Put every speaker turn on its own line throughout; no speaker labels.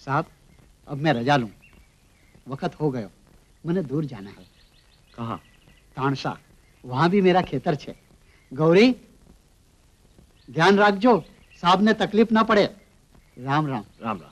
साहब, अब मैं रजा लूं। वक्त हो गयो, मैंने दूर जाना है।
कहाँ?
तानसा, वहां भी मेरा खेतर छे। गौरी, ध्यान रखजो, साहब ने तकलीफ ना पड़े। राम राम।
राम राम।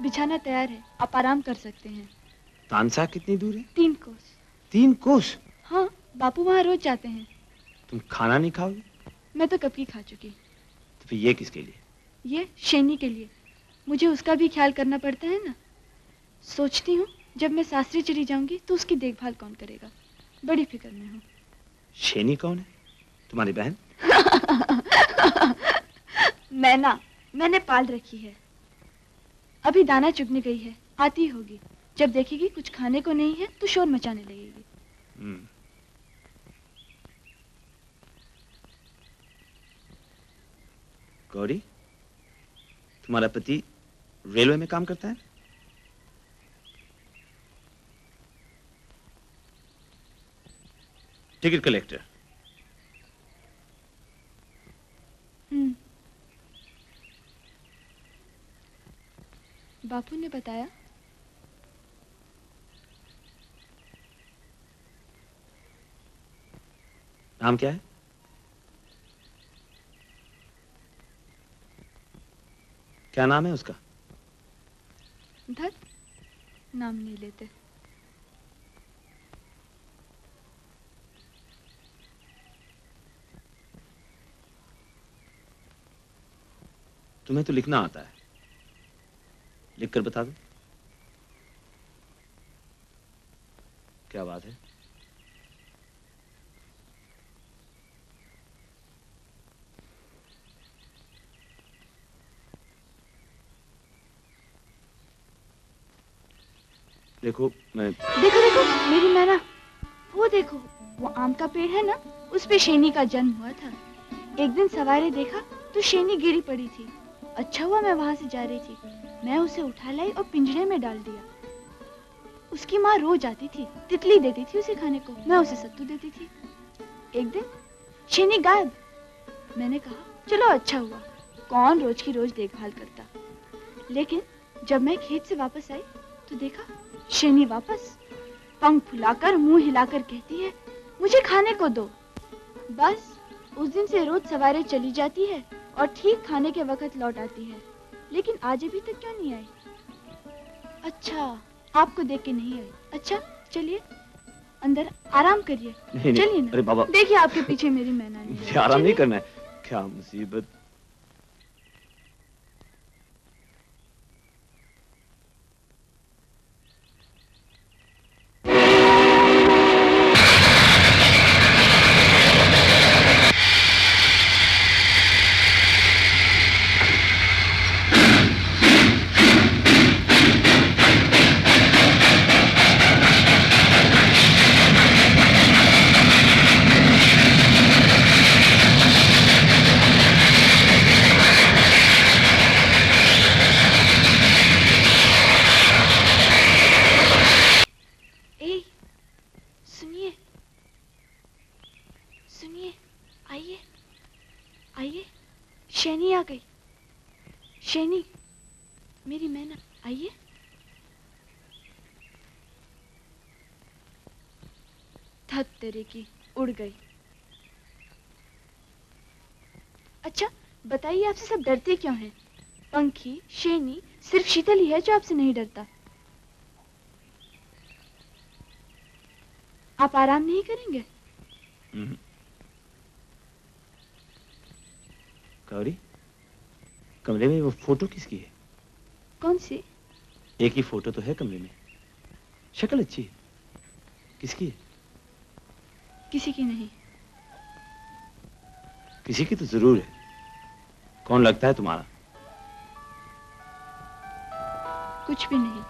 बिछाना तैयार है, आप आराम कर सकते हैं।
तानसा कितनी दूर है?
3 कोस।
3 कोस?
हाँ, बापू वहाँ रोज जाते हैं।
तुम खाना नहीं खाओगे?
मैं तो कब की खा चुकी।
तो फिर ये किसके लिए?
ये शैनी के लिए। मुझे उसका भी ख्याल करना पड़ता है ना। सोचती हूँ जब मैं सासरी चली जाऊंगी तो उसकी देखभाल कौन करेगा। बड़ी फिक्र में हूँ।
शैनी कौन है? तुम्हारी बहन?
मैंने पाल रखी है। अभी दाना चुगने गई है, आती होगी। जब देखेगी कुछ खाने को नहीं है तो शोर मचाने लगेगी।
गौरी, तुम्हारा पति रेलवे में काम करता है? Ticket collector.
बापू ने बताया।
नाम क्या है? क्या नाम है उसका?
धत, नाम नहीं लेते।
तुम्हें तो लिखना आता है, लिखकर बता दो। क्या बात है? देखो
देखो मेरी मैना, वो देखो, वो आम का पेड़ है ना, उस पे शैनी का जन्म हुआ था। एक दिन सवारे देखा तो शैनी गिरी पड़ी थी। अच्छा हुआ मैं वहां से जा रही थी। मैं उसे उठा लाई और पिंजरे में डाल दिया। उसकी माँ रोज आती थी, तितली देती थी उसे खाने को, मैं उसे सत्तू देती थी। एक दिन शैनी गायब। मैंने कहा चलो अच्छा हुआ, कौन रोज की रोज देखभाल करता। लेकिन जब मैं खेत से वापस आई तो देखा शैनी वापस, पंख फुलाकर मुंह हिलाकर कहती है मुझे खाने को दो। बस उस दिन से रोज सवारे चली जाती है और ठीक खाने के वक्त लौट आती है। लेकिन आज अभी तक क्यों नहीं आई? अच्छा, आपको देख के नहीं आई। अच्छा चलिए अंदर आराम करिए। चलिए ना।
अरे बाबा,
देखिए आपके पीछे मेरी मैना नहीं है।
आराम नहीं करना है? क्या मुसीबत।
शैनी आ गई। शैनी, मेरी मैना, आइए। थक तेरे की, उड़ गई। अच्छा बताइए, आपसे सब डरते क्यों हैं? पंखी, शैनी, सिर्फ शीतल ही है जो आपसे नहीं डरता। आप आराम नहीं करेंगे?
गौरी, कमरे में वो फोटो किसकी है?
कौन सी?
एक ही फोटो तो है कमरे में। शक्ल अच्छी है। किसकी है?
किसी की नहीं।
किसी की तो जरूर है। कौन लगता है तुम्हारा?
कुछ भी नहीं।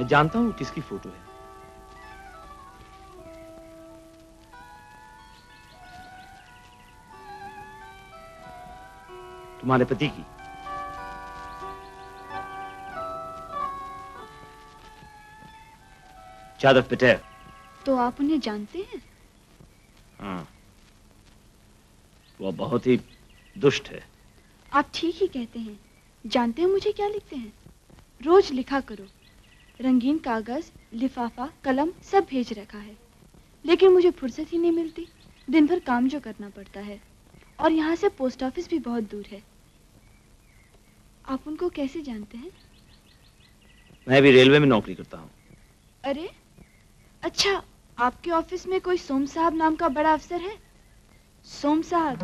मैं जानता हूं किसकी फोटो है। तुम्हारे पति की। जादव पटेल।
तो आप उन्हें जानते हैं?
हाँ, वो बहुत ही दुष्ट है।
आप ठीक ही कहते हैं। जानते हैं मुझे क्या लिखते हैं? रोज लिखा करो। रंगीन कागज, लिफाफा, कलम सब भेज रखा है, लेकिन मुझे फुर्सत ही नहीं मिलती। दिन भर काम जो करना पड़ता है, और यहाँ से पोस्ट ऑफिस भी बहुत दूर है। आप उनको कैसे जानते हैं?
मैं भी रेलवे में नौकरी करता हूँ।
अरे अच्छा, आपके ऑफिस में कोई सोम साहब नाम का बड़ा अफसर है? सोम साहब।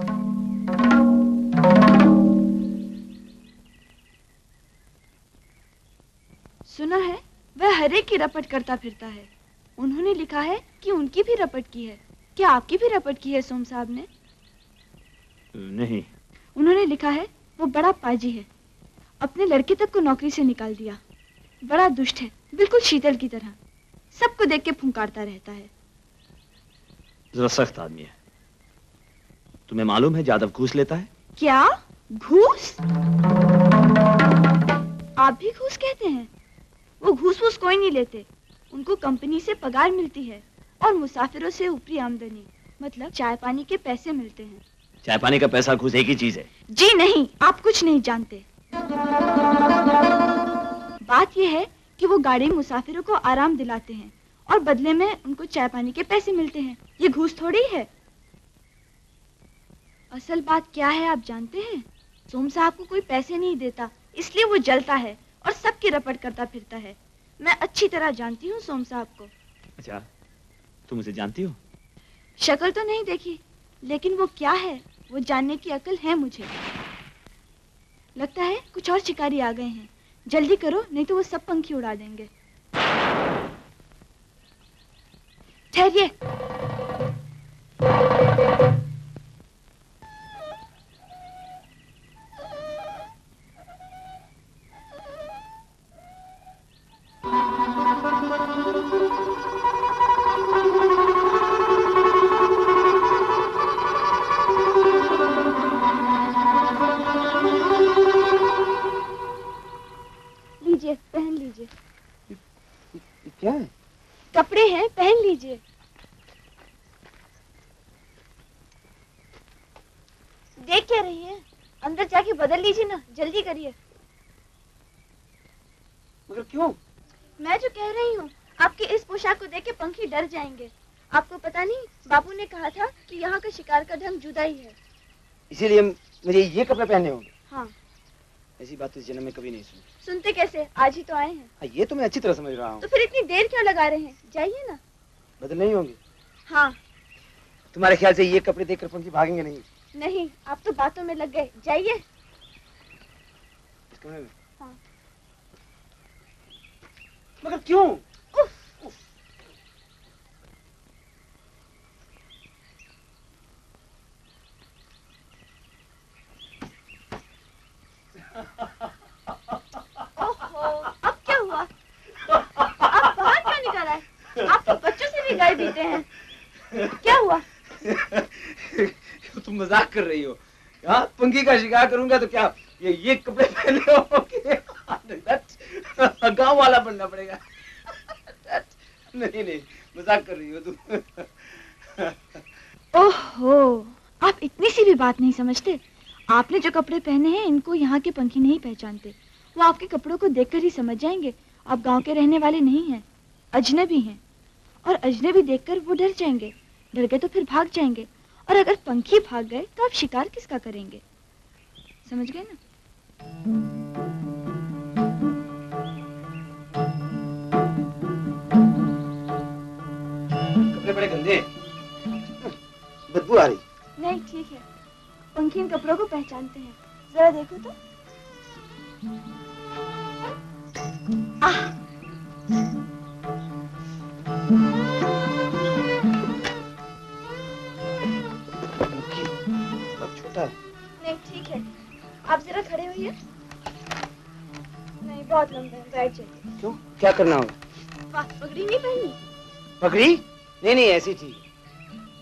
सुना है वह हर एक की रपट करता फिरता है। उन्होंने लिखा है कि उनकी भी रपट की है। क्या आपकी भी रपट की है सोम साहब ने?
नहीं।
उन्होंने लिखा है वो बड़ा पाजी है, अपने लड़के तक को नौकरी से निकाल दिया। बड़ा दुष्ट है, बिल्कुल शीतल की तरह, सबको देख के फुंकारता रहता है।
जरा सख्त आदमी है। तुम्हें मालूम है जादव घूस लेता है?
क्या? घूस? आप भी घूस कहते हैं? वो घूस वूस कोई नहीं लेते। उनको कंपनी से पगार मिलती है और मुसाफिरों से ऊपरी आमदनी, मतलब चाय पानी के पैसे मिलते हैं।
चाय पानी का पैसा घूस एक ही चीज है।
जी नहीं, आप कुछ नहीं जानते। बात यह है कि वो गाड़ी मुसाफिरों को आराम दिलाते हैं और बदले में उनको चाय पानी के पैसे मिलते हैं। ये घूस थोड़ी है। असल बात क्या है आप जानते हैं? सोम साहब को कोई पैसे नहीं देता, इसलिए वो जलता है और सबकी रपट करता फिरता है। मैं अच्छी तरह जानती हूँ सोम साहब को।
अच्छा, तुम उसे जानती हो?
शक्ल तो नहीं देखी, लेकिन वो क्या है वो जानने की अकल है मुझे। लगता है कुछ और शिकारी आ गए हैं। जल्दी करो, नहीं तो वो सब पंखी उड़ा देंगे। ठहरिए। लीजिए, पहन लीजिए।
क्या है?
कपड़े हैं, पहन लीजिए। देख क्या रही है? अंदर जाके बदल लीजिए ना, जल्दी करिए।
मगर क्यों?
मैं जो कह रही हूँ, आपके इस पोशाक को देख के पंखी डर जाएंगे। आपको पता नहीं, बाबू ने कहा था कि यहाँ का शिकार का ढंग जुदा ही है।
इसीलिए मुझे ये कपड़े पहनने होंगे?
हाँ।
ऐसी बात तो इस जन्म में कभी नहीं सुनी।
सुनते कैसे? आज ही तो आए हैं।
हाँ, ये तो मैं अच्छी तरह समझ रहा हूँ।
तो फिर इतनी देर क्यों लगा रहे हैं? जाइए ना।
बदल नहीं होंगे?
हाँ।
तुम्हारे ख्याल से ये कपड़े देखकर पंखी भागेंगे नहीं?
नहीं, आप तो बातों में लग गए। जाइए।
इस कमरे में?
हाँ।
मगर क्यों?
उफ। ओहो, अब क्या हुआ? आप बाहर क्यों निकल आए? आप तो बच्चों से भी गए बीते हैं। क्या हुआ?
तुम मजाक कर रही हो? हाँ, पंखी का शिकार करूंगा तो क्या ये कपड़े पहने होंगे? गांव वाला बनना पड़ेगा। नहीं नहीं, मजाक कर रही हो तुम।
ओहो, आप इतनी सी भी बात नहीं समझते। आपने जो कपड़े पहने हैं इनको यहाँ के पंखी नहीं पहचानते। वो आपके कपड़ों को देखकर ही समझ जाएंगे आप गांव के रहने वाले नहीं हैं, अजनबी हैं। और अजनबी देखकर वो डर जाएंगे। डर गए तो फिर भाग जाएंगे। और अगर पंखी भाग गए तो आप शिकार किसका करेंगे? समझ गए ना?
कपड़े बड़े गंदे, बदबू आ रही।
नहीं, ठीक है। पंखी इन कपड़ों को पहचानते हैं। जरा देखो तो। आह!
बहुत छोटा है।
नहीं, ठीक है। आप जरा खड़े होइए। नहीं, बहुत लंबे हैं, बैठ जाइए।
क्यों? क्या करना होगा?
पगड़ी नहीं पहनी?
पगड़ी? नहीं नहीं, ऐसी थी।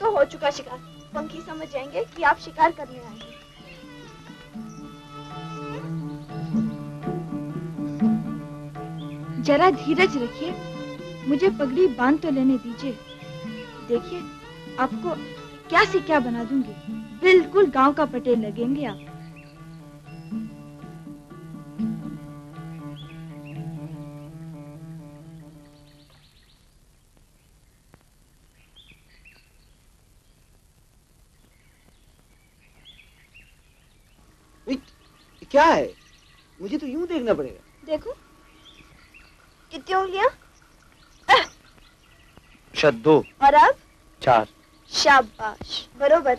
तो हो चुका शिकार। पंखी समझ जाएंगे कि आप शिकार करने आए हैं। जरा धीरज रखिए, मुझे पगड़ी बांध तो लेने दीजिए। देखिए, आपको क्या से क्या बना दूंगी। बिल्कुल गांव का पटेल लगेंगे आप।
क्या है? मुझे तो यूं देखना पड़ेगा।
देखो, कितनी उंगलियां?
शायद 2
और अब
4।
शाबाश, बरोबर।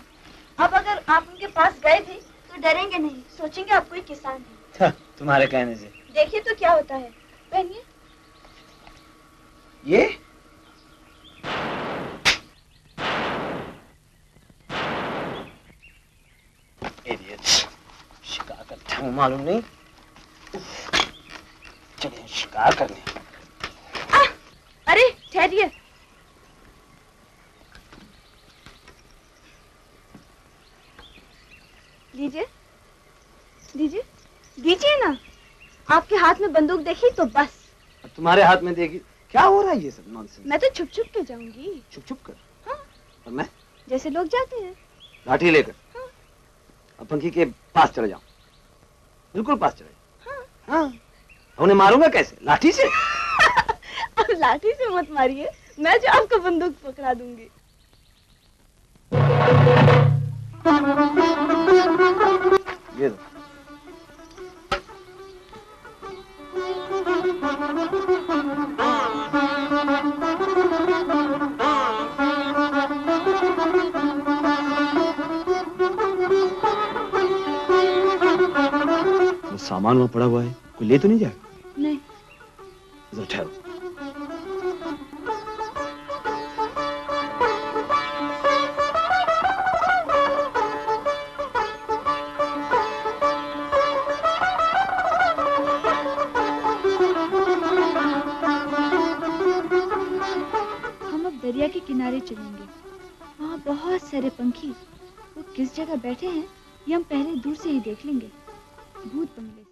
अब अगर आप उनके पास गए थे तो डरेंगे नहीं, सोचेंगे आप कोई किसान है।
तुम्हारे कहने से।
देखिए तो क्या होता है। पहनिए।
ये इडियट्स, शिकार का ढंग मालूम नहीं। चलिए शिकार करने।
अरे ठहरिए। लीजिए, दीजिए, दीजिए ना। आपके हाथ में बंदूक देखी तो बस।
अब तुम्हारे हाथ में देखी। क्या हो रहा है ये सब नॉनसेंस?
मैं तो छुप छुप के जाऊंगी।
छुप छुप कर?
हाँ।
और मैं?
जैसे लोग जाते हैं।
लाठी लेकर?
हाँ।
अब पंखी के पास चले जाऊं? बिल्कुल पास चले जाऊं?
हाँ।
हाँ। उन्हें मारूंगा कैसे? लाठी से?
अब लाठी से मत मारिए, मैं जो आपको बंदूक पकड़ा दूंगी।
ये दो।
वो सामान वहां पड़ा हुआ है, कोई ले तो नहीं जाएगा?
नहीं।
जरा ठहरो।
हम अब दरिया के किनारे चलेंगे। वहाँ बहुत सारे पंखी, वो किस जगह बैठे हैं ये हम पहले दूर से ही देख लेंगे। भूत बंगले से।